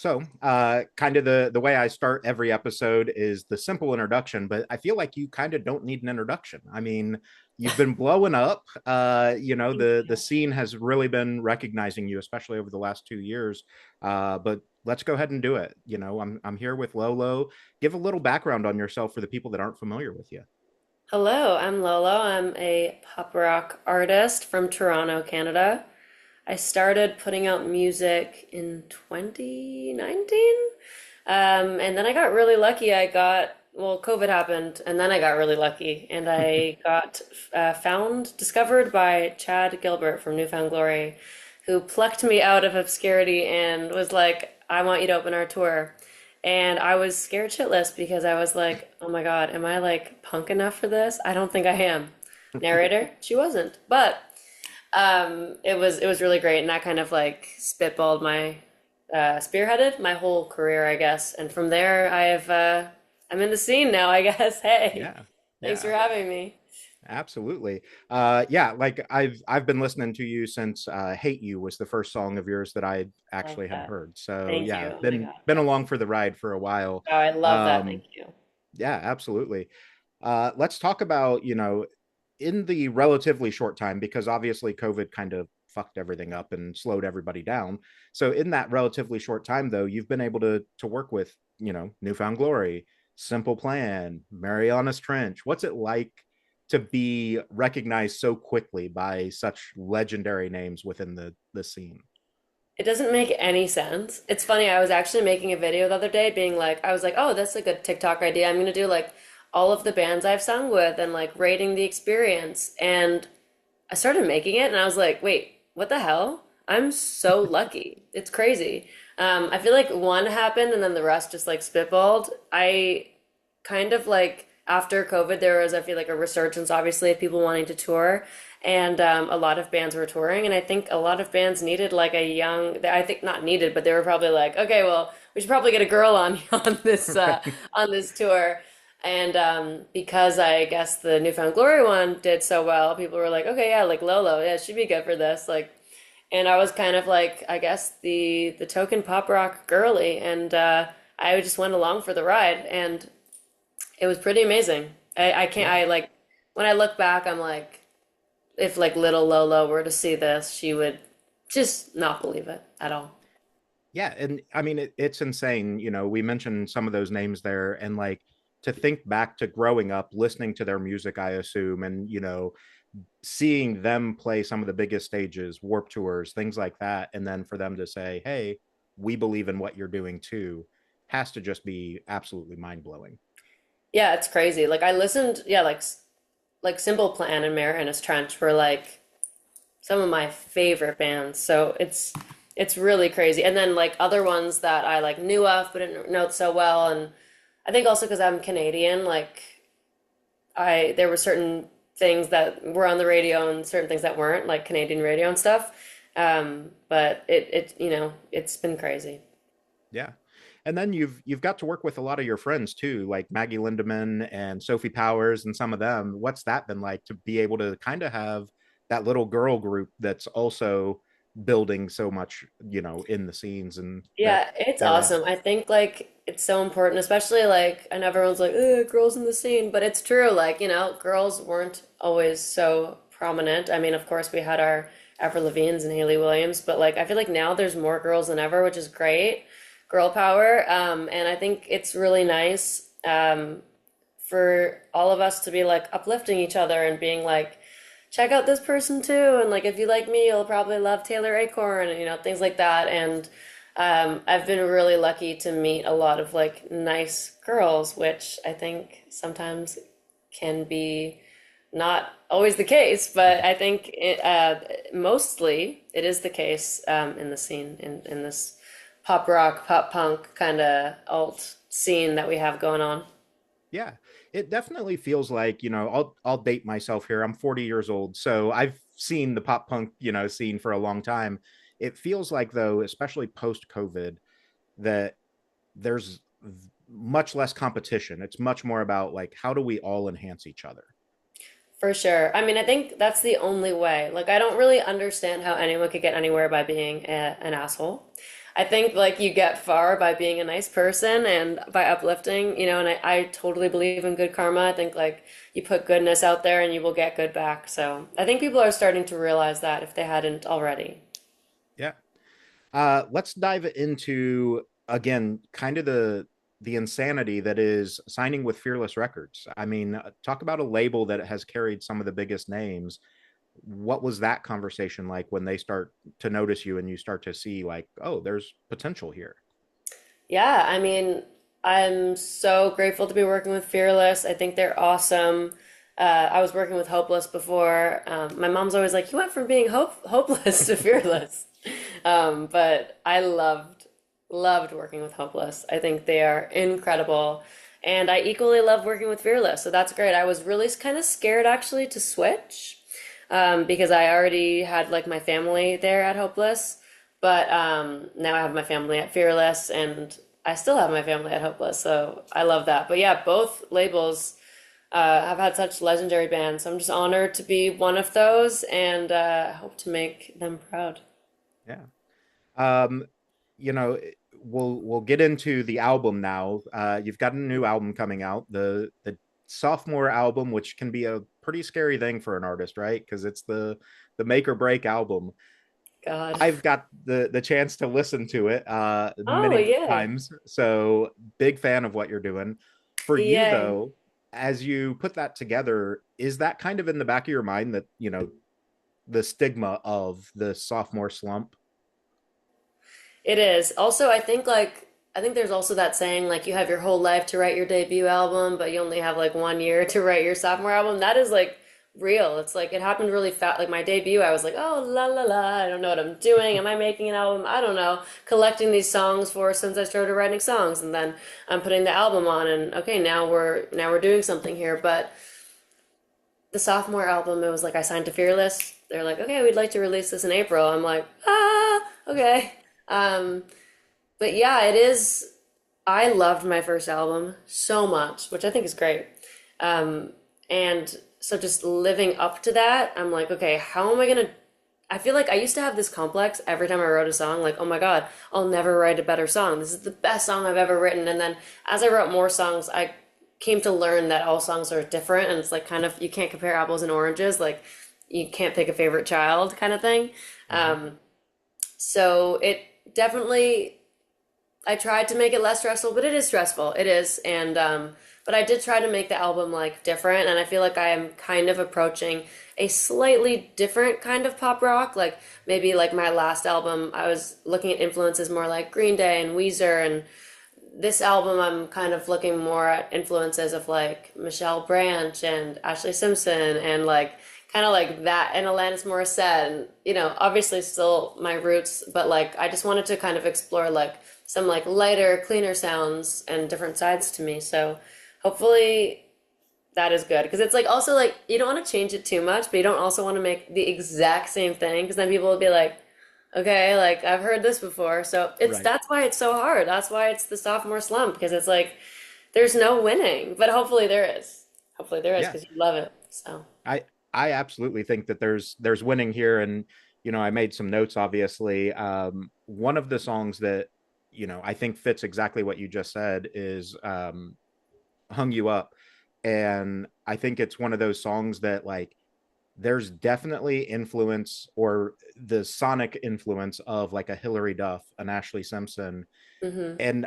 So, kind of the way I start every episode is the simple introduction, but I feel like you kind of don't need an introduction. I mean, you've been blowing up. Thank The you. scene has really been recognizing you, especially over the last 2 years. But let's go ahead and do it. I'm here with Lolo. Give a little background on yourself for the people that aren't familiar with you. Hello, I'm Lolo. I'm a pop rock artist from Toronto, Canada. I started putting out music in 2019. And then I got really lucky. COVID happened, and then I got really lucky. And I got discovered by Chad Gilbert from Newfound Glory, who plucked me out of obscurity and was like, I want you to open our tour. And I was scared shitless because I was like, oh my God, am I like punk enough for this? I don't think I am. Narrator, she wasn't. But it was really great, and that kind of like spitballed my spearheaded my whole career, I guess. And from there, I'm in the scene now, I guess. Hey, Yeah, thanks for yeah. having me. Absolutely. Yeah, like I've been listening to you since Hate You was the first song of yours that I Love actually had that. heard. So Thank you. yeah, Oh my been God. been along for the ride for a while. Oh, I love that. Um Thank you. yeah, absolutely. Let's talk about, in the relatively short time, because obviously COVID kind of fucked everything up and slowed everybody down. So in that relatively short time though, you've been able to work with, Newfound Glory, Simple Plan, Mariana's Trench. What's it like to be recognized so quickly by such legendary names within the scene? It doesn't make any sense. It's funny, I was actually making a video the other day being like, I was like, oh, that's a good TikTok idea. I'm gonna do like all of the bands I've sung with and like rating the experience. And I started making it and I was like, wait, what the hell? I'm so lucky. It's crazy. I feel like one happened and then the rest just like spitballed. I kind of like after COVID, there was, I feel like, a resurgence, obviously, of people wanting to tour. And a lot of bands were touring. And I think a lot of bands needed like a young, I think not needed, but they were probably like, okay, well, we should probably get a girl on on this tour. And because I guess the Newfound Glory one did so well, people were like, okay, yeah, like Lolo, yeah, she'd be good for this. Like, and I was kind of like, I guess the token pop rock girly, and I just went along for the ride, and it was pretty amazing. I can't, Yeah. I like, when I look back, I'm like, if like little Lolo were to see this, she would just not believe it at all. Yeah, and I mean it's insane. We mentioned some of those names there, and like to think back to growing up, listening to their music, I assume, and seeing them play some of the biggest stages, Warp Tours, things like that, and then for them to say, "Hey, we believe in what you're doing too," has to just be absolutely mind blowing. Yeah, it's crazy. Like I listened, yeah, like Simple Plan and Marianas Trench were like some of my favorite bands. So it's really crazy. And then like other ones that I like knew of but didn't know so well. And I think also because I'm Canadian, like I there were certain things that were on the radio and certain things that weren't, like Canadian radio and stuff. But it's been crazy. Yeah. And then you've got to work with a lot of your friends too, like Maggie Lindemann and Sophie Powers and some of them. What's that been like to be able to kind of have that little girl group that's also building so much, in the scenes and that Yeah, it's they're in? awesome. I think like it's so important, especially like I know everyone's like, girls in the scene, but it's true. Like, girls weren't always so prominent. I mean, of course we had our Avril Lavigne's and Hayley Williams, but like I feel like now there's more girls than ever, which is great. Girl power. And I think it's really nice for all of us to be like uplifting each other and being like, check out this person too. And like, if you like me, you'll probably love Taylor Acorn and, things like that. And I've been really lucky to meet a lot of like nice girls, which I think sometimes can be not always the case, but I think mostly it is the case in the scene, in this pop rock, pop punk kind of alt scene that we have going on. Yeah, it definitely feels like, I'll date myself here. I'm 40 years old, so I've seen the pop punk, scene for a long time. It feels like though, especially post COVID, that there's much less competition. It's much more about like how do we all enhance each other? For sure. I mean, I think that's the only way. Like, I don't really understand how anyone could get anywhere by being an asshole. I think like you get far by being a nice person and by uplifting, and I totally believe in good karma. I think like you put goodness out there and you will get good back. So I think people are starting to realize that if they hadn't already. Yeah. Let's dive into again kind of the insanity that is signing with Fearless Records. I mean, talk about a label that has carried some of the biggest names. What was that conversation like when they start to notice you and you start to see like, oh, there's potential here? Yeah, I mean, I'm so grateful to be working with Fearless. I think they're awesome. I was working with Hopeless before. My mom's always like, "You went from being hopeless to Fearless," but I loved working with Hopeless. I think they are incredible, and I equally love working with Fearless. So that's great. I was really kind of scared actually to switch because I already had like my family there at Hopeless. But now I have my family at Fearless, and I still have my family at Hopeless, so I love that. But yeah, both labels have had such legendary bands, so I'm just honored to be one of those, and I hope to make them proud. Yeah. Um, you know, we'll get into the album now. You've got a new album coming out, the sophomore album, which can be a pretty scary thing for an artist, right? Because it's the make or break album. God. I've got the chance to listen to it Oh, many yay. times, so big fan of what you're doing. For you Yay. though, as you put that together, is that kind of in the back of your mind that the stigma of the sophomore slump? It is. Also, I think there's also that saying like you have your whole life to write your debut album, but you only have like 1 year to write your sophomore album. That is like real. It's like it happened really fast. Like my debut, I was like, oh la la la, I don't know what I'm doing. Am I making an album? I don't know. Collecting these songs for since I started writing songs, and then I'm putting the album on, and okay, now we're doing something here. But the sophomore album, it was like I signed to Fearless. They're like, okay, we'd like to release this in April. I'm like, okay. Um, but yeah, it is. I loved my first album so much, which I think is great. Um, and so just living up to that, I'm like, okay, how am I gonna? I feel like I used to have this complex every time I wrote a song, like, oh my God, I'll never write a better song. This is the best song I've ever written. And then as I wrote more songs, I came to learn that all songs are different, and it's like kind of you can't compare apples and oranges. Like you can't pick a favorite child kind of thing. Mhm. So it definitely I tried to make it less stressful, but it is stressful. It is, and but I did try to make the album like different, and I feel like I am kind of approaching a slightly different kind of pop rock. Like maybe like my last album, I was looking at influences more like Green Day and Weezer, and this album I'm kind of looking more at influences of like Michelle Branch and Ashley Simpson and like kind of like that and Alanis Morissette and obviously still my roots, but like I just wanted to kind of explore like some like lighter, cleaner sounds and different sides to me. So hopefully that is good because it's like also like you don't want to change it too much, but you don't also want to make the exact same thing because then people will be like, okay, like I've heard this before. So it's Right. that's why it's so hard. That's why it's the sophomore slump because it's like there's no winning, but hopefully there is. Hopefully there is Yeah. because you love it. So I I absolutely think that there's winning here, and I made some notes. Obviously, one of the songs that I think fits exactly what you just said is "Hung You Up," and I think it's one of those songs that like there's definitely influence or the sonic influence of like a Hillary Duff, an Ashley Simpson, hmm and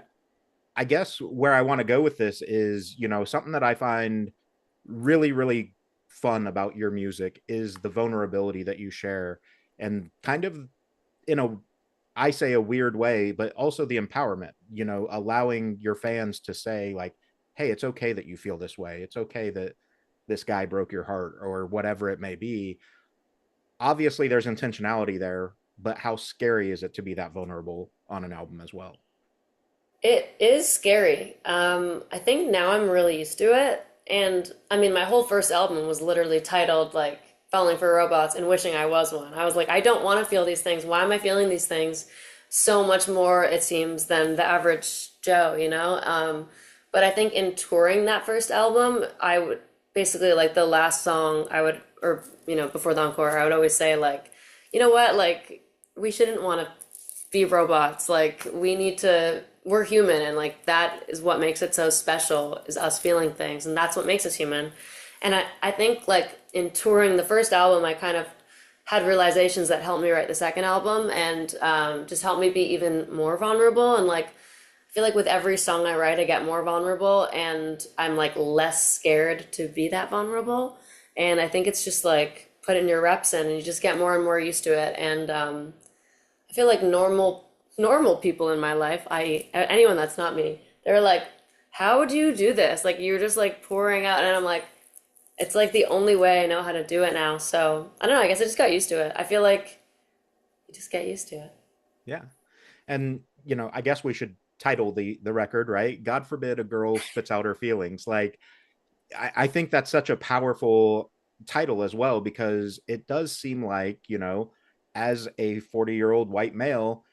I guess where I want to go with this is something that I find really, really fun about your music is the vulnerability that you share and kind of in a I say a weird way, but also the empowerment, allowing your fans to say like, hey, it's okay that you feel this way. It's okay that this guy broke your heart or whatever it may be. Obviously there's intentionality there, but how scary is it to be that vulnerable on an album as well? it is scary. I think now I'm really used to it. And I mean, my whole first album was literally titled like Falling for Robots and Wishing I Was One. I was like, I don't want to feel these things. Why am I feeling these things so much more, it seems, than the average Joe? But I think in touring that first album, I would basically like the last song I would, or before the encore, I would always say like, you know what, like we shouldn't want to be robots. Like we need to, we're human, and like that is what makes it so special is us feeling things, and that's what makes us human. And I think like in touring the first album, I kind of had realizations that helped me write the second album and just helped me be even more vulnerable. And like I feel like with every song I write, I get more vulnerable and I'm like less scared to be that vulnerable. And I think it's just like putting your reps in and you just get more and more used to it. And I feel like normal people in my life, I anyone that's not me, they're like, how do you do this? Like you're just like pouring out, and I'm like, it's like the only way I know how to do it now. So I don't know. I guess I just got used to it. I feel like you just get used to it. Yeah. And, I guess we should title the record, right? God forbid a girl spits out her feelings. Like, I think that's such a powerful title as well, because it does seem like, as a 40-year-old white male,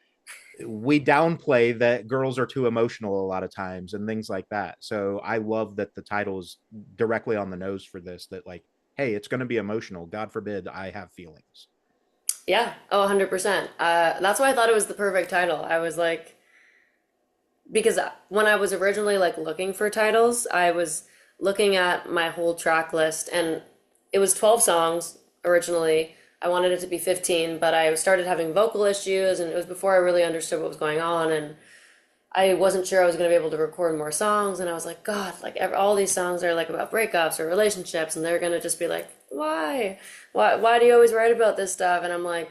we downplay that girls are too emotional a lot of times and things like that. So I love that the title is directly on the nose for this, that like, hey, it's going to be emotional. God forbid I have feelings. Yeah. Oh, 100%. That's why I thought it was the perfect title. I was like, because when I was originally like looking for titles, I was looking at my whole track list and it was 12 songs originally. I wanted it to be 15, but I started having vocal issues and it was before I really understood what was going on, and I wasn't sure I was going to be able to record more songs, and I was like, God, like all these songs are like about breakups or relationships, and they're going to just be like, why do you always write about this stuff? And I'm like,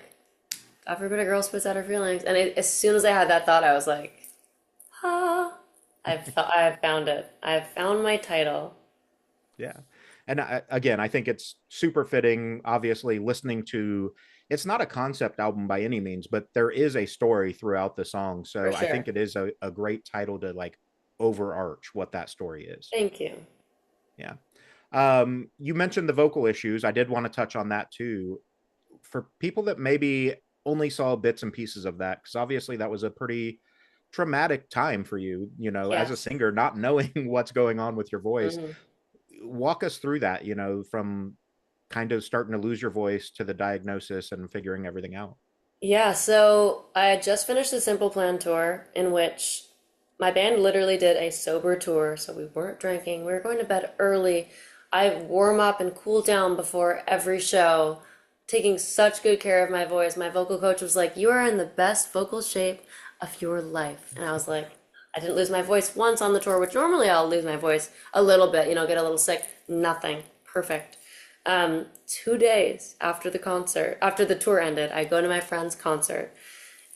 God forbid a girl spits out her feelings. And as soon as I had that thought, I was like, ah, I've found it. I've found my title. Yeah. And again, I think it's super fitting, obviously, listening to it's not a concept album by any means, but there is a story throughout the song. For So I think sure. it is a great title to like overarch what that story is. Thank you. Yeah. You mentioned the vocal issues. I did want to touch on that too. For people that maybe only saw bits and pieces of that, because obviously that was a pretty traumatic time for you, as a Yes. singer, not knowing what's going on with your voice. Hmm. Walk us through that, from kind of starting to lose your voice to the diagnosis and figuring everything out. Yeah, so I had just finished the Simple Plan tour in which my band literally did a sober tour. So we weren't drinking, we were going to bed early. I warm up and cool down before every show, taking such good care of my voice. My vocal coach was like, "You are in the best vocal shape of your life." And I was like, I didn't lose my voice once on the tour, which normally I'll lose my voice a little bit, get a little sick. Nothing. Perfect. 2 days after the concert, after the tour ended, I go to my friend's concert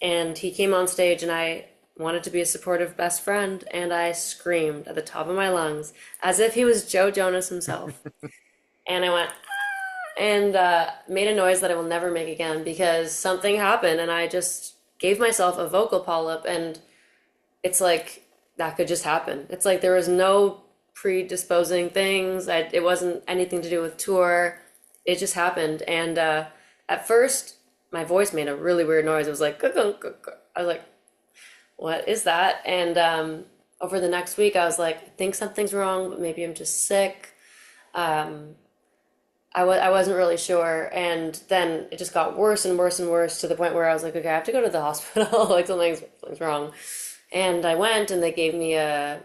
and he came on stage and I wanted to be a supportive best friend and I screamed at the top of my lungs as if he was Joe Jonas himself. And I went, and made a noise that I will never make again because something happened and I just gave myself a vocal polyp, and it's like that could just happen. It's like there was no predisposing things. It wasn't anything to do with tour. It just happened. And at first, my voice made a really weird noise. It was like, I was like, what is that? And over the next week, I was like, I think something's wrong, but maybe I'm just sick. Um, I wasn't really sure. And then it just got worse and worse and worse to the point where I was like, okay, I have to go to the hospital. Like something's wrong. And I went and they gave me a,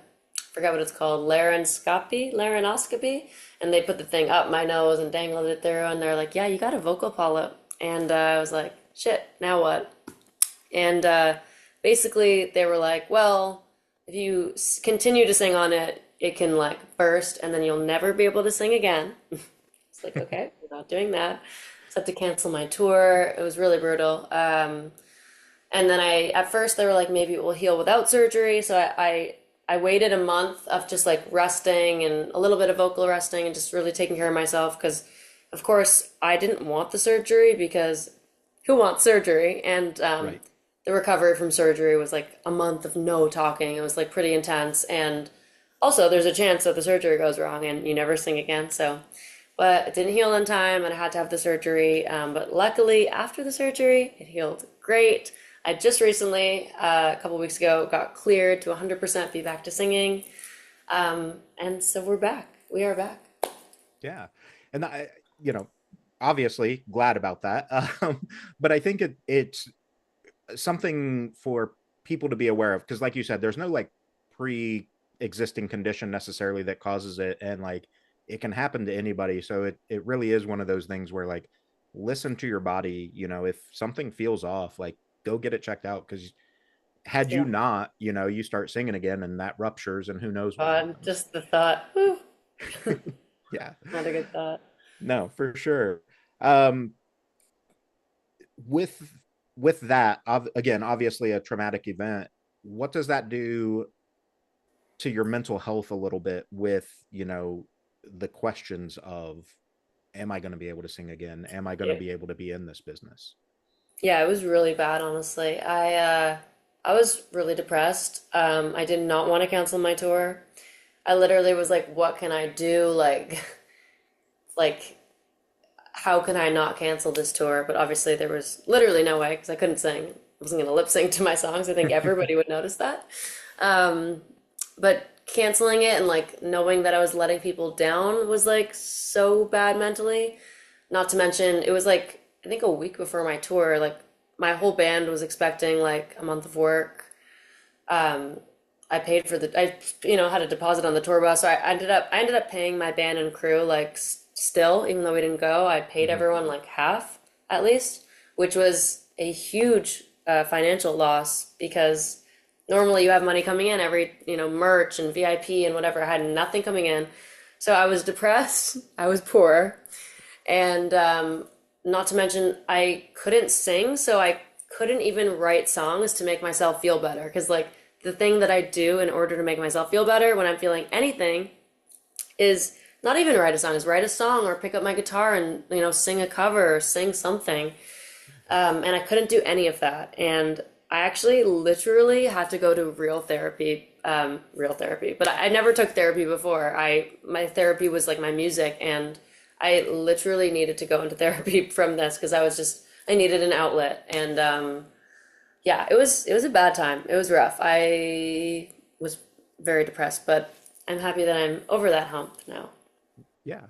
forgot what it's called, laryngoscopy. And they put the thing up my nose and dangled it through. And they're like, yeah, you got a vocal polyp. And I was like, shit, now what? And basically they were like, well, if you continue to sing on it, it can like burst and then you'll never be able to sing again. It's like, okay, we're not doing that. So I had to cancel my tour. It was really brutal. And then at first they were like, maybe it will heal without surgery. So I waited a month of just like resting and a little bit of vocal resting and just really taking care of myself. Because, of course, I didn't want the surgery because who wants surgery? And Right. the recovery from surgery was like a month of no talking. It was like pretty intense. And also, there's a chance that the surgery goes wrong and you never sing again. So, but it didn't heal in time and I had to have the surgery. But luckily, after the surgery, it healed great. I just recently, a couple weeks ago, got cleared to 100% be back to singing. And so we're back. We are back. Yeah. And you know, obviously glad about that. But I think it's something for people to be aware of, because like you said, there's no like pre-existing condition necessarily that causes it, and like it can happen to anybody. So it really is one of those things where like listen to your body. If something feels off, like go get it checked out, because had you Yeah. not, you start singing again and that ruptures and who knows what God, happens. just the thought. Whew, Yeah. not a good thought. No, for sure. um with that, again, obviously a traumatic event, what does that do to your mental health a little bit, with the questions of, am I going to be able to sing again, am I going to Yeah. be able to be in this business? Yeah, it was really bad, honestly. I was really depressed. I did not want to cancel my tour. I literally was like, what can I do? Like, like how can I not cancel this tour? But obviously there was literally no way because I couldn't sing. I wasn't gonna lip sync to my songs. I think everybody would notice that. Um, but canceling it and like knowing that I was letting people down was like so bad mentally. Not to mention it was like I think a week before my tour, like my whole band was expecting like a month of work. Um, I paid for the I had a deposit on the tour bus, so I ended up paying my band and crew like still, even though we didn't go. I paid Hmm. everyone like half at least, which was a huge financial loss because normally you have money coming in every merch and VIP and whatever. I had nothing coming in, so I was depressed. I was poor, and not to mention I couldn't sing, so I couldn't even write songs to make myself feel better because like the thing that I do in order to make myself feel better when I'm feeling anything is not even write a song, is write a song or pick up my guitar and sing a cover or sing something. And I couldn't do any of that, and I actually literally had to go to real therapy. But I never took therapy before. My therapy was like my music, and I literally needed to go into therapy from this because I needed an outlet, and yeah, it was a bad time. It was rough. I was very depressed, but I'm happy that I'm over that hump now. Yeah,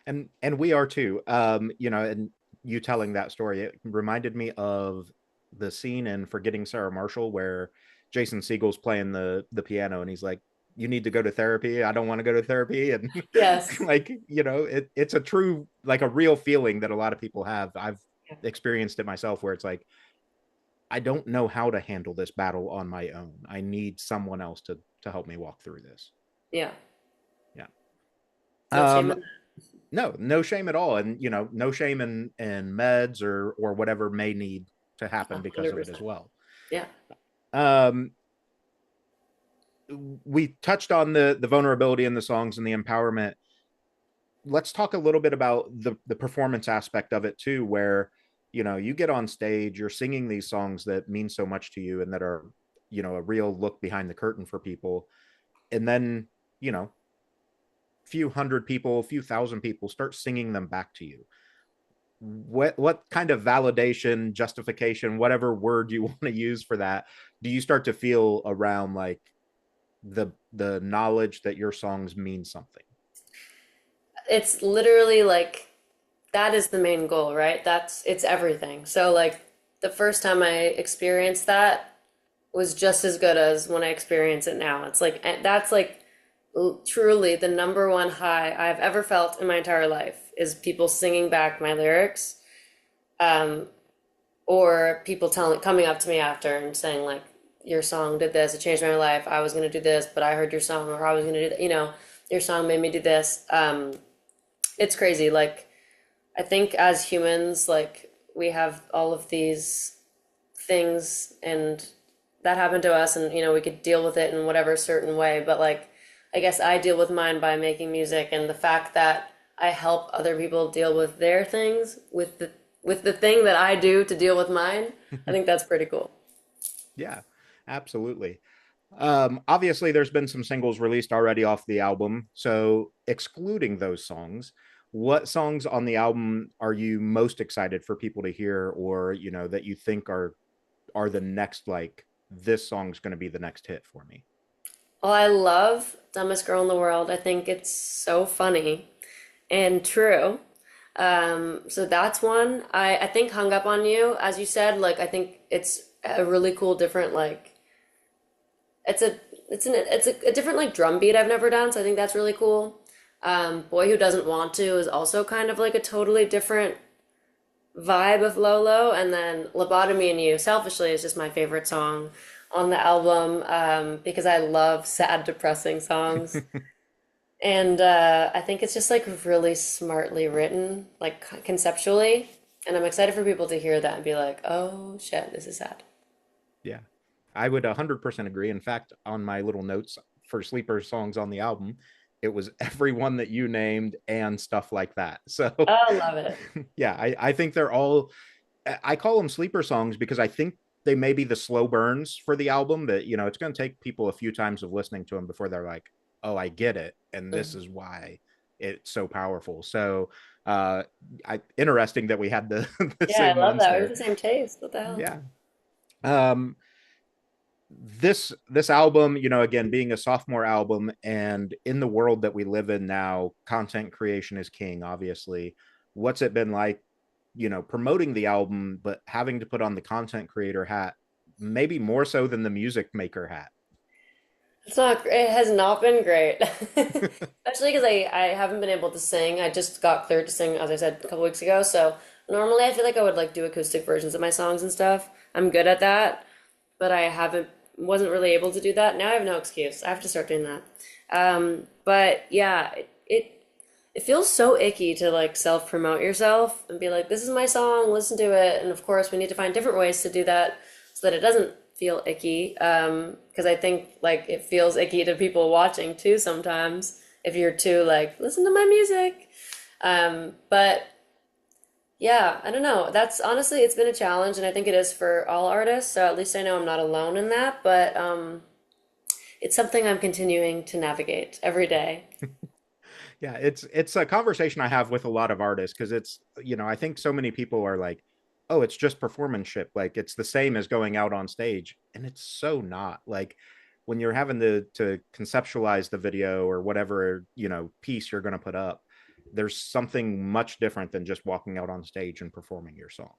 and we are too. And you telling that story, it reminded me of the scene in Forgetting Sarah Marshall where Jason Segel's playing the piano and he's like, you need to go to therapy, I don't want to go to therapy. And Yes. like, it's a true, like a real feeling that a lot of people have. I've experienced it myself, where it's like, I don't know how to handle this battle on my own, I need someone else to help me walk through this. Yeah. Yeah. No shame um in no shame at all, and no shame in meds or whatever may need to that. happen because of it as 100%. well. Yeah. um we touched on the vulnerability in the songs and the empowerment. Let's talk a little bit about the performance aspect of it too, where you get on stage, you're singing these songs that mean so much to you and that are a real look behind the curtain for people, and then you know few hundred people, a few thousand people start singing them back to you. What kind of validation, justification, whatever word you want to use for that, do you start to feel around like the knowledge that your songs mean something? It's literally like that is the main goal, right? It's everything. So like the first time I experienced that was just as good as when I experience it now. It's like that's like truly the number one high I've ever felt in my entire life is people singing back my lyrics, um, or people coming up to me after and saying like, "Your song did this. It changed my life. I was gonna do this, but I heard your song, or I was gonna do that. Your song made me do this." It's crazy. Like I think as humans, like we have all of these things and that happened to us and we could deal with it in whatever certain way, but like I guess I deal with mine by making music, and the fact that I help other people deal with their things with the thing that I do to deal with mine, I think that's pretty cool. Yeah, absolutely. Obviously, there's been some singles released already off the album. So, excluding those songs, what songs on the album are you most excited for people to hear, or that you think are the next, like, this song's going to be the next hit for me? Well, I love Dumbest Girl in the World. I think it's so funny and true. So that's one. I think Hung Up on You, as you said, like I think it's a really cool different like it's a it's a different like drum beat I've never done, so I think that's really cool. Boy Who Doesn't Want to is also kind of like a totally different vibe of LØLØ, and then Lobotomy and You, selfishly, is just my favorite song on the album because I love sad, depressing songs. And I think it's just like really smartly written, like conceptually. And I'm excited for people to hear that and be like, oh shit, this is sad. Yeah, I would 100% agree. In fact, on my little notes for sleeper songs on the album, it was every one that you named and stuff like that. So, Oh, love it. yeah, I think they're all, I call them sleeper songs because I think they may be the slow burns for the album that, it's going to take people a few times of listening to them before they're like, oh, I get it. And this Mhm. is why it's so powerful. So, uh, interesting that we had the, the Yeah, same I love ones that. We have there. the same taste. What the hell? Yeah. Um, this album, again, being a sophomore album, and in the world that we live in now, content creation is king, obviously. What's it been like, promoting the album, but having to put on the content creator hat, maybe more so than the music maker hat? It has not been great. Especially because I haven't been able to sing. I just got cleared to sing, as I said, a couple weeks ago. So normally I feel like I would like do acoustic versions of my songs and stuff. I'm good at that, but I haven't wasn't really able to do that. Now I have no excuse. I have to start doing that. But yeah, it feels so icky to like self promote yourself and be like, this is my song, listen to it. And of course, we need to find different ways to do that so that it doesn't feel icky. Because I think like it feels icky to people watching too sometimes if you're too like, listen to my music. But yeah, I don't know. That's honestly, it's been a challenge, and I think it is for all artists. So at least I know I'm not alone in that. But it's something I'm continuing to navigate every day. Yeah, it's a conversation I have with a lot of artists because it's, I think so many people are like, oh, it's just performanceship, like it's the same as going out on stage, and it's so not. Like when you're having to conceptualize the video or whatever, piece you're going to put up, there's something much different than just walking out on stage and performing your song.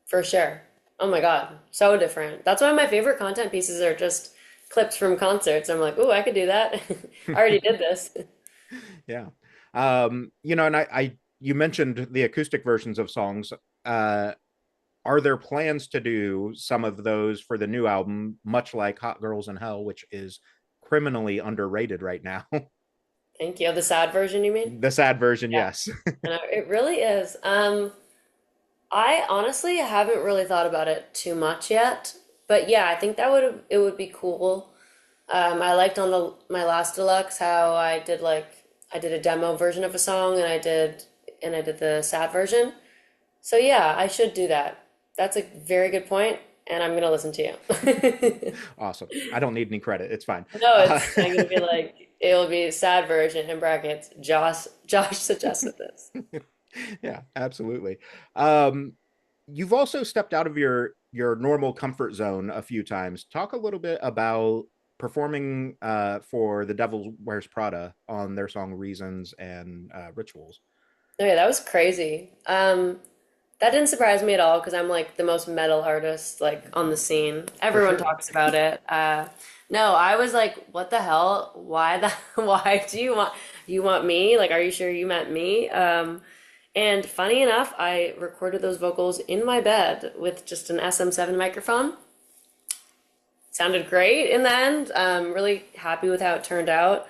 For sure. Oh my God, so different. That's why my favorite content pieces are just clips from concerts. I'm like, ooh, I could do that. I already did this. Yeah. And I you mentioned the acoustic versions of songs. Uh, are there plans to do some of those for the new album, much like Hot Girls in Hell, which is criminally underrated right now? Thank you. The sad version, you mean? The sad version, Yeah. yes. And it really is. I honestly haven't really thought about it too much yet, but yeah, I think that would it would be cool. I liked on the my last deluxe how I did a demo version of a song and I did the sad version. So yeah, I should do that. That's a very good point, and I'm gonna listen to you. Awesome. I don't need any credit. It's fine. No, Uh, it's I'm gonna be like it'll be sad version in brackets. Josh suggested this. yeah, absolutely. Um, you've also stepped out of your normal comfort zone a few times. Talk a little bit about performing for The Devil Wears Prada on their song Reasons and Rituals. Okay, that was crazy. That didn't surprise me at all because I'm like the most metal artist like on the scene. For Everyone sure. talks about it. No, I was like, what the hell? why do you want me? Like, are you sure you meant me? And funny enough, I recorded those vocals in my bed with just an SM7 microphone. Sounded great in the end. I'm really happy with how it turned out.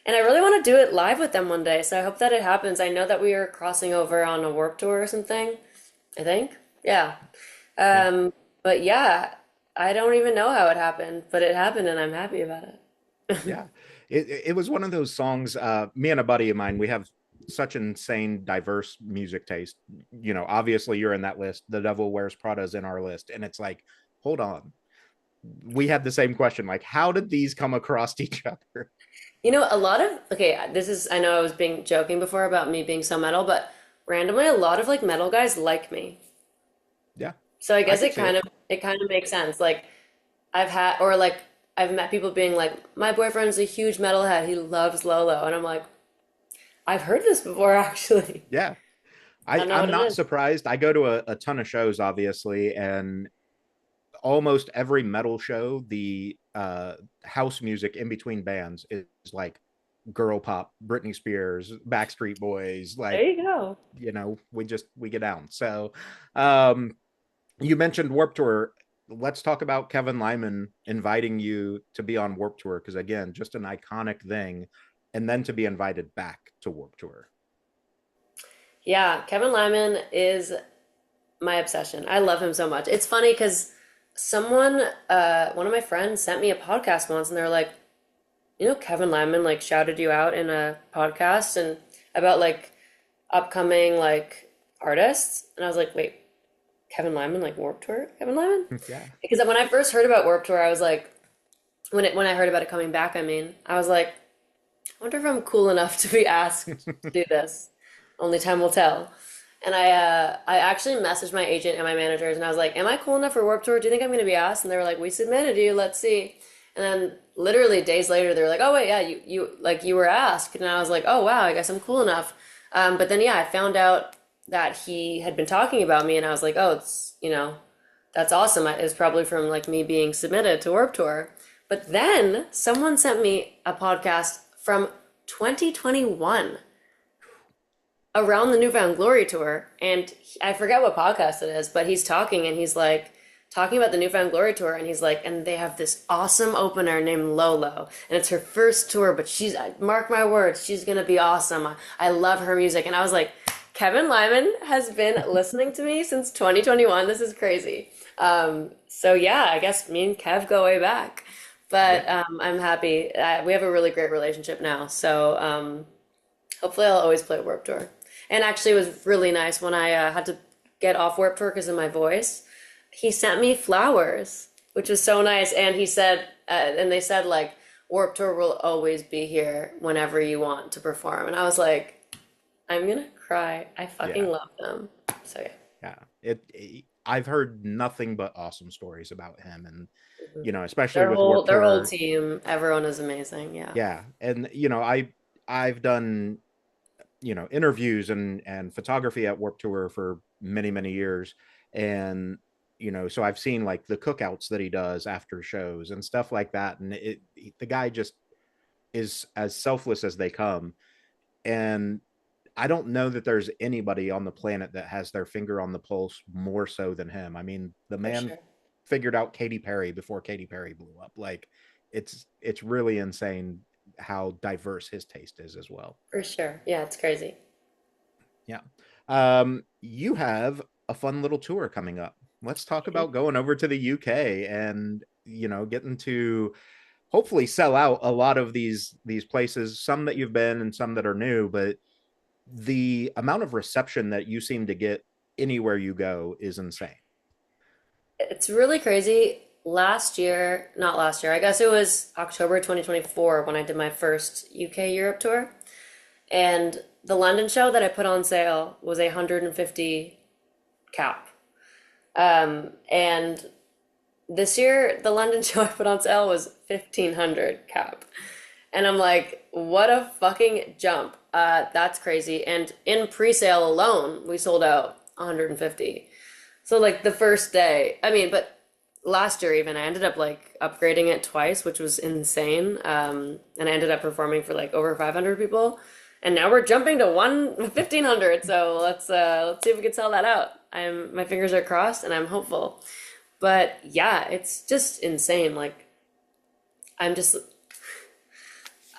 And I really want to do it live with them one day, so I hope that it happens. I know that we are crossing over on a Warp Tour or something, I think. Yeah. Yeah. But yeah, I don't even know how it happened, but it happened and I'm happy about it. Yeah. It was one of those songs. Me and a buddy of mine, we have such insane, diverse music taste. Obviously you're in that list. The Devil Wears Prada is in our list. And it's like, hold on. We had the same question. Like, how did these come across each other? You know, a lot of, okay, this is, I know I was being joking before about me being so metal, but randomly a lot of like metal guys like me. Yeah, So I I guess could see it. it kind of makes sense. Like I've had or like I've met people being like, my boyfriend's a huge metalhead. He loves LØLØ. And I'm like, I've heard this before actually. Yeah. I don't know I'm what it not is. surprised. I go to a ton of shows, obviously, and almost every metal show, the house music in between bands is like girl pop, Britney Spears, Backstreet Boys, There like, you go. we get down. So um you mentioned Warp Tour. Let's talk about Kevin Lyman inviting you to be on Warp Tour, because again, just an iconic thing, and then to be invited back to Warp Tour. Yeah, Kevin Lyman is my obsession. I love him so much. It's funny because one of my friends sent me a podcast once, and they're like, Kevin Lyman like shouted you out in a podcast and about like upcoming like artists, and I was like, wait, Kevin Lyman, like Warped Tour, Kevin Lyman? Yeah. Because when I first heard about Warped Tour, I was like, when I heard about it coming back, I mean, I was like, I wonder if I'm cool enough to be asked to do this. Only time will tell. And I actually messaged my agent and my managers, and I was like, "Am I cool enough for Warped Tour? Do you think I'm going to be asked?" And they were like, "We submitted you. Let's see." And then literally days later, they were like, "Oh wait, yeah, you were asked." And I was like, "Oh wow, I guess I'm cool enough." But then yeah, I found out that he had been talking about me, and I was like, "Oh, it's that's awesome." It was probably from like me being submitted to Warped Tour. But then someone sent me a podcast from 2021 around the Newfound Glory tour, and I forget what podcast it is, but he's talking and he's like talking about the Newfound Glory tour, and he's like, and they have this awesome opener named LØLØ, and it's her first tour, but mark my words, she's gonna be awesome. I love her music, and I was like, Kevin Lyman has been listening to me since 2021. This is crazy. So yeah, I guess me and Kev go way back, Yeah. but I'm happy. We have a really great relationship now, so hopefully I'll always play Warped Tour. And actually, it was really nice when I had to get off Warped Tour because of my voice. He sent me flowers, which was so nice. And he said, and they said, like, Warped Tour will always be here whenever you want to perform. And I was like, I'm gonna cry. I fucking Yeah. love them. So yeah. Yeah. I've heard nothing but awesome stories about him, and especially Their with whole Warp their whole Tour. team, everyone is amazing. Yeah, Yeah. And I've done interviews and photography at Warp Tour for many, many years. And so I've seen like the cookouts that he does after shows and stuff like that, and the guy just is as selfless as they come. And I don't know that there's anybody on the planet that has their finger on the pulse more so than him. I mean, the for man sure. figured out Katy Perry before Katy Perry blew up. Like, it's really insane how diverse his taste is as well. For sure. Yeah, it's crazy. Yeah. You have a fun little tour coming up. Let's talk about going over to the UK and, getting to hopefully sell out a lot of these places, some that you've been and some that are new, but the amount of reception that you seem to get anywhere you go is insane. It's really crazy. Not last year, I guess it was October 2024 when I did my first UK Europe tour. And the London show that I put on sale was 150 cap. And this year, the London show I put on sale was 1500 cap. And I'm like, what a fucking jump. That's crazy. And in pre-sale alone, we sold out 150. So like the first day, I mean, but last year even, I ended up like upgrading it twice, which was insane. And I ended up performing for like over 500 people. And now we're jumping to 1,500. So let's see if we can sell that out. My fingers are crossed and I'm hopeful. But yeah, it's just insane. Like I'm just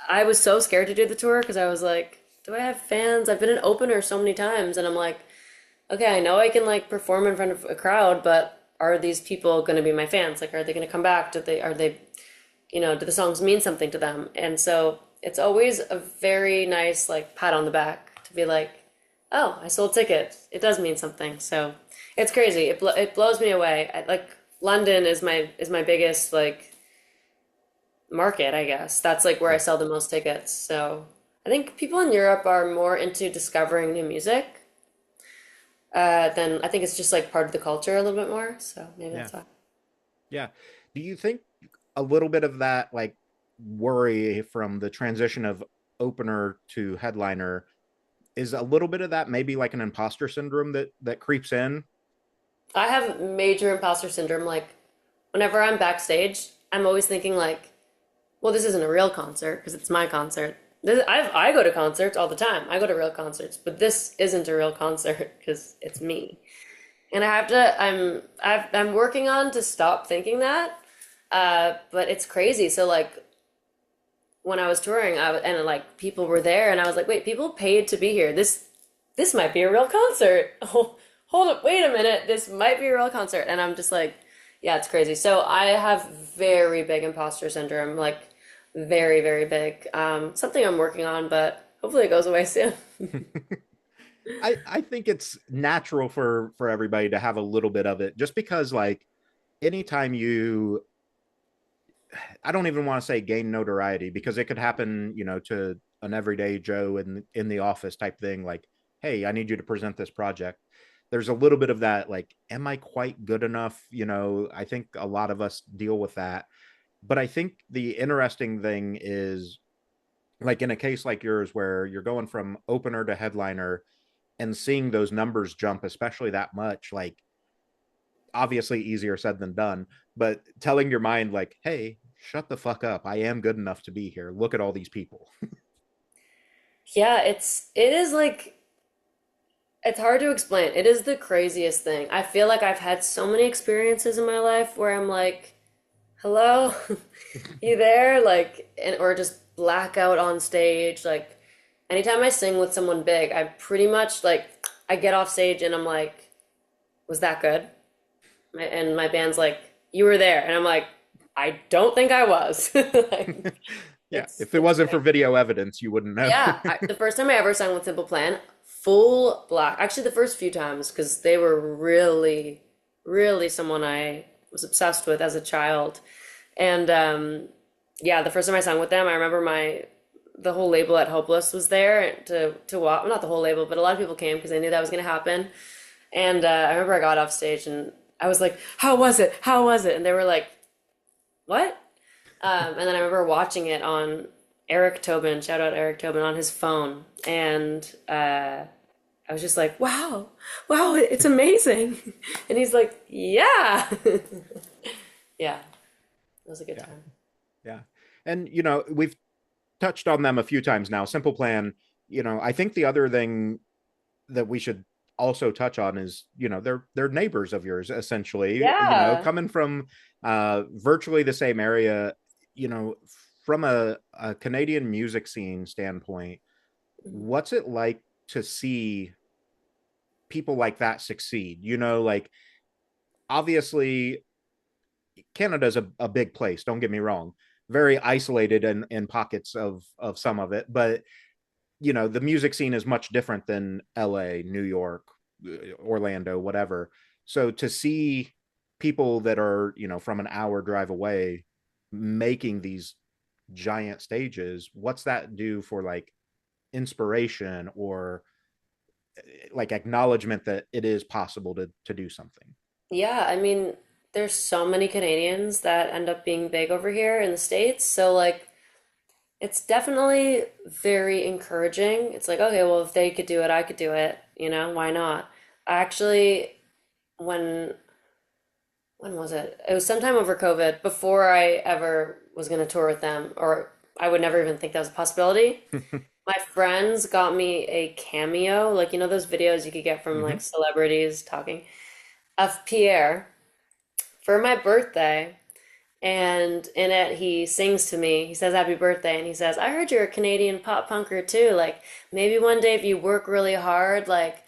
I was so scared to do the tour because I was like, do I have fans? I've been an opener so many times, and I'm like, okay, I know I can like perform in front of a crowd, but are these people going to be my fans? Like, are they going to come back? Do the songs mean something to them? And so it's always a very nice like pat on the back to be like, oh, I sold tickets. It does mean something. So it's crazy. It blows me away. Like London is my biggest like market, I guess. That's like where I Yeah. sell the most tickets. So I think people in Europe are more into discovering new music than I think it's just like part of the culture a little bit more. So maybe Yeah. that's why. Yeah. Do you think a little bit of that like worry from the transition of opener to headliner is a little bit of that maybe like an imposter syndrome that creeps in? I have major imposter syndrome. Like, whenever I'm backstage, I'm always thinking like, well, this isn't a real concert because it's my concert. I go to concerts all the time. I go to real concerts, but this isn't a real concert because it's me. And I have to. I'm working on to stop thinking that. But it's crazy. So like when I was touring, and like people were there, and I was like, wait, people paid to be here. This might be a real concert. Oh, hold up, wait a minute. This might be a real concert. And I'm just like, yeah, it's crazy. So I have very big imposter syndrome, like very, very big. Something I'm working on, but hopefully it goes away soon. I think it's natural for everybody to have a little bit of it, just because like anytime you, I don't even want to say gain notoriety, because it could happen, to an everyday Joe in the office type thing, like, hey, I need you to present this project. There's a little bit of that, like, am I quite good enough? I think a lot of us deal with that. But I think the interesting thing is, like, in a case like yours where you're going from opener to headliner and seeing those numbers jump, especially that much, like, obviously easier said than done, but telling your mind, like, hey, shut the fuck up, I am good enough to be here, look at all these people. Yeah, it is like it's hard to explain. It is the craziest thing. I feel like I've had so many experiences in my life where I'm like, hello, you there? Like, and or just blackout on stage. Like, anytime I sing with someone big, I pretty much like I get off stage and I'm like, was that good? And my band's like, you were there, and I'm like, I don't think I was. Like, Yeah, if it it's wasn't for video evidence you wouldn't know. yeah. The first time I ever sang with Simple Plan, full black. Actually, the first few times because they were really, really someone I was obsessed with as a child, and yeah, the first time I sang with them, I remember the whole label at Hopeless was there to watch. Well, not the whole label, but a lot of people came because they knew that was going to happen. And I remember I got off stage and I was like, "How was it? How was it?" And they were like, "What?" And then I remember watching it on Eric Tobin, shout out Eric Tobin, on his phone, and I was just like, "Wow, wow, it's amazing." And he's like, "Yeah, yeah." It was a good Yeah, time. yeah. And we've touched on them a few times now. Simple Plan, I think the other thing that we should also touch on is, they're neighbors of yours, essentially, Yeah. coming from virtually the same area, you know from a Canadian music scene standpoint. What's it like to see people like that succeed? Like, obviously Canada's a big place, don't get me wrong, very isolated in pockets of some of it, but the music scene is much different than LA, New York, Orlando, whatever. So to see people that are, from an hour drive away making these giant stages, what's that do for like inspiration, or like acknowledgement that it is possible to do something? Yeah, I mean, there's so many Canadians that end up being big over here in the States. So, like, it's definitely very encouraging. It's like, okay, well, if they could do it, I could do it. Why not? I actually, when when was it? It was sometime over COVID, before I ever was going to tour with them, or I would never even think that was a possibility. My friends got me a cameo, like, those videos you could get from like Hmm. celebrities talking, of Pierre for my birthday. And in it, he sings to me. He says happy birthday. And he says, I heard you're a Canadian pop punker too. Like, maybe one day if you work really hard, like,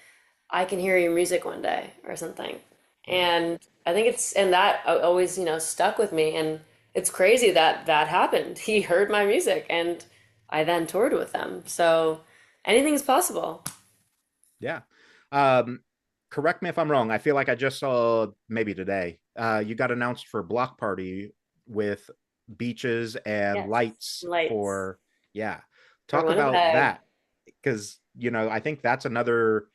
I can hear your music one day or something. Yeah. And I think and that always, stuck with me. And it's crazy that that happened. He heard my music and I then toured with them. So anything's possible. Yeah. Um, Correct me if I'm wrong. I feel like I just saw, maybe today, you got announced for Block Party with Beaches and Yes. Lights Lights for, yeah. for Talk about Winnipeg. that. Because, I think that's another,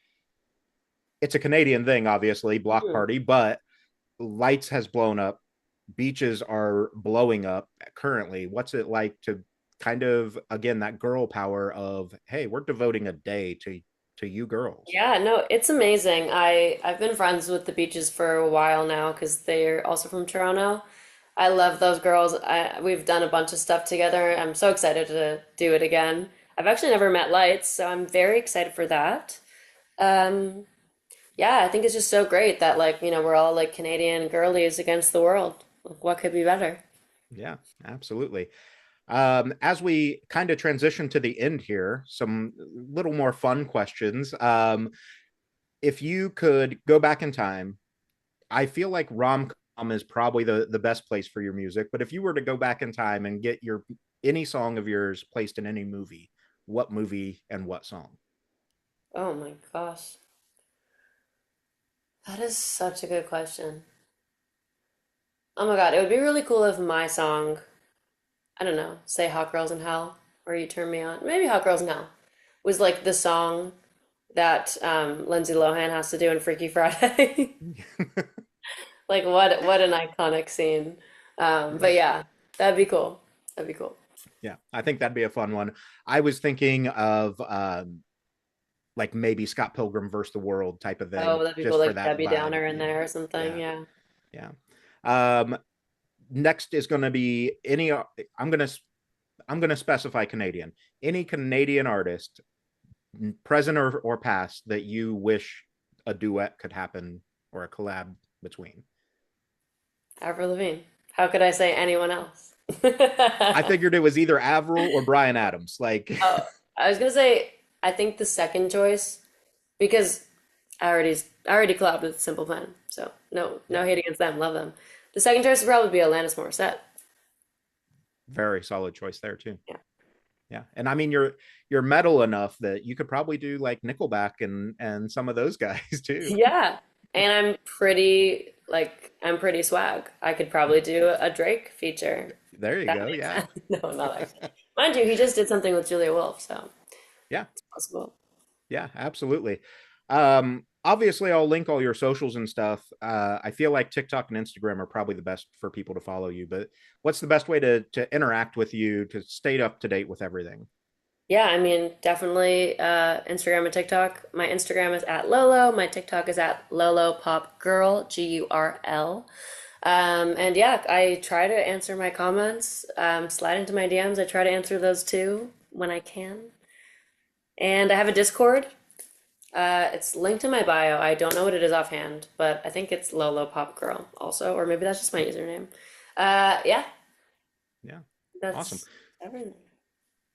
it's a Canadian thing, obviously, Block Mhm. Party, but Lights has blown up. Beaches are blowing up currently. What's it like to kind of, again, that girl power of, hey, we're devoting a day to to you girls. Yeah, no, it's amazing. I've been friends with the Beaches for a while now because they're also from Toronto. I love those girls. We've done a bunch of stuff together. I'm so excited to do it again. I've actually never met Lights, so I'm very excited for that. Um, yeah, I think it's just so great that we're all like Canadian girlies against the world. Like, what could be better? Yeah, absolutely. As we kind of transition to the end here, some little more fun questions. If you could go back in time, I feel like rom-com is probably the best place for your music, but if you were to go back in time and get your any song of yours placed in any movie, what movie and what song? Oh my gosh. That is such a good question. Oh my God, it would be really cool if my song, I don't know, say Hot Girls in Hell or You Turn Me On, maybe Hot Girls in Hell, was like the song that Lindsay Lohan has to do in Freaky Friday. Like what an iconic scene. Yeah. But yeah, that'd be cool. That'd be cool. Yeah, I think that'd be a fun one. I was thinking of like maybe Scott Pilgrim versus the World type of Oh, thing, that'd be cool, just for like that Debbie vibe. Downer in Yeah, there or something. yeah, Yeah. yeah. Um, Next is going to be any. I'm gonna specify Canadian. Any Canadian artist, present or past, that you wish a duet could happen or a collab between. Avril Lavigne. How could I say anyone else? I figured it was either Avril or Brian Adams. Like, Oh, I was gonna say I think the second choice because I already collabed with Simple Plan, so no yeah, hate against them, love them. The second choice would probably be Alanis Morissette. very solid choice there too. Yeah. Yeah, and I mean you're metal enough that you could probably do like Nickelback and some of those guys too. Yeah. And I'm pretty swag. I could probably do a Drake feature. There you That go. makes Yeah, sense. No, not actually. Mind you, he just did something with Julia Wolf, so yeah, it's possible. yeah, absolutely. Obviously, I'll link all your socials and stuff. I feel like TikTok and Instagram are probably the best for people to follow you. But what's the best way to interact with you to stay up to date with everything? Yeah, I mean, definitely Instagram and TikTok. My Instagram is at Lolo. My TikTok is at Lolo Pop Girl, GURL. And yeah, I try to answer my comments, slide into my DMs. I try to answer those too when I can. And I have a Discord. It's linked in my bio. I don't know what it is offhand, but I think it's Lolo Pop Girl also, or maybe that's just my username. Yeah, Yeah, awesome. that's everything.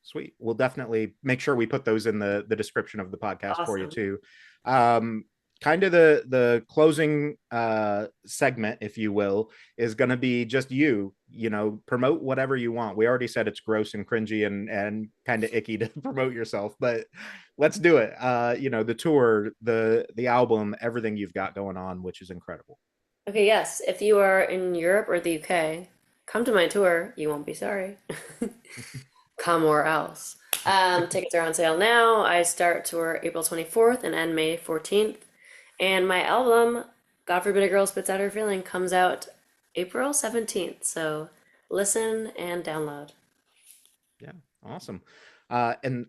Sweet. We'll definitely make sure we put those in the description of the podcast for you Awesome. too. Um, Kind of the closing segment, if you will, is going to be just you know, promote whatever you want. We already said it's gross and cringy and kind of icky to promote yourself, but let's do it. You know, the tour, the album, everything you've got going on, which is incredible. Okay, yes. If you are in Europe or the UK, come to my tour. You won't be sorry. Come or else. Tickets are on sale now. I start tour April 24th and end May 14th. And my album, God Forbid a Girl Spits Out Her Feeling, comes out April 17th. So listen and download. Yeah, awesome. And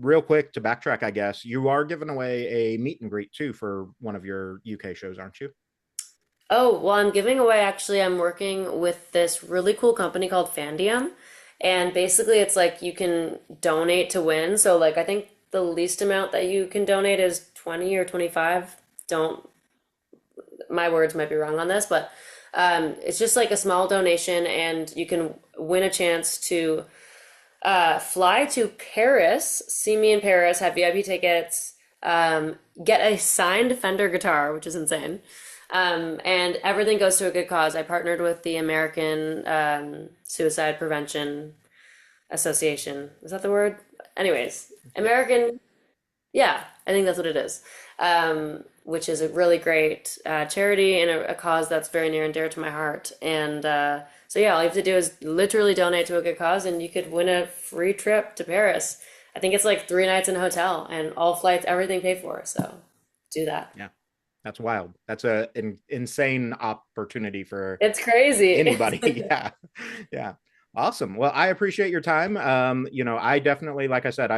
real quick to backtrack, I guess you are giving away a meet and greet too for one of your UK shows, aren't you? Oh, well, I'm giving away actually, I'm working with this really cool company called Fandium. And basically, it's like you can donate to win. So, like, I think the least amount that you can donate is 20 or 25. Don't, my words might be wrong on this, but it's just like a small donation, and you can win a chance to fly to Paris, see me in Paris, have VIP tickets, get a signed Fender guitar, which is insane. And everything goes to a good cause. I partnered with the American Suicide Prevention Association. Is that the word? Anyways, Yeah. American, yeah, I think that's what it is. Which is a really great charity and a cause that's very near and dear to my heart. And so, yeah, all you have to do is literally donate to a good cause, and you could win a free trip to Paris. I think it's like 3 nights in a hotel and all flights, everything paid for. So do that. Yeah, that's wild. That's an insane opportunity for It's crazy. anybody. Yeah, yeah, awesome. Well, I appreciate your time. You know, I definitely, like I said,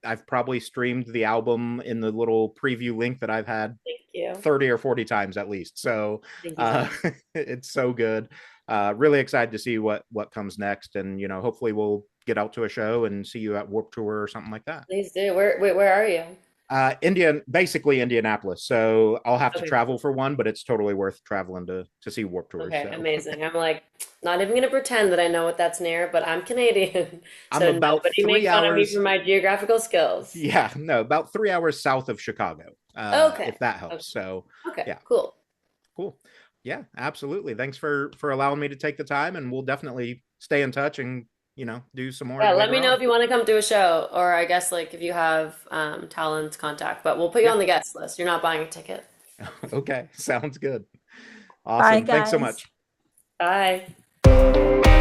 I've probably streamed the album in the little preview link that I've had Thank you. 30 or 40 times at least. So Thank you so uh, much. it's so good. Really excited to see what comes next, and hopefully we'll get out to a show and see you at Warp Tour or something like that. Please do. Where are you? Basically Indianapolis. So I'll have to Okay, travel cool. for one, but it's totally worth traveling to see Warp Tours. Okay, So amazing. I'm like not even gonna pretend that I know what that's near, but I'm Canadian, I'm so about nobody make three fun of me for hours. my geographical skills. Yeah, no, about 3 hours south of Chicago. Okay. If that Okay. helps. So Okay. yeah, Cool. cool. Yeah, absolutely. Thanks for allowing me to take the time, and we'll definitely stay in touch and do some more Yeah, let me later know on. if you want to come to a show, or I guess like if you have talent contact, but we'll put you Yeah. on the guest list. You're not buying a ticket. Okay. Sounds good. Bye, Awesome. Thanks so guys. much. Bye.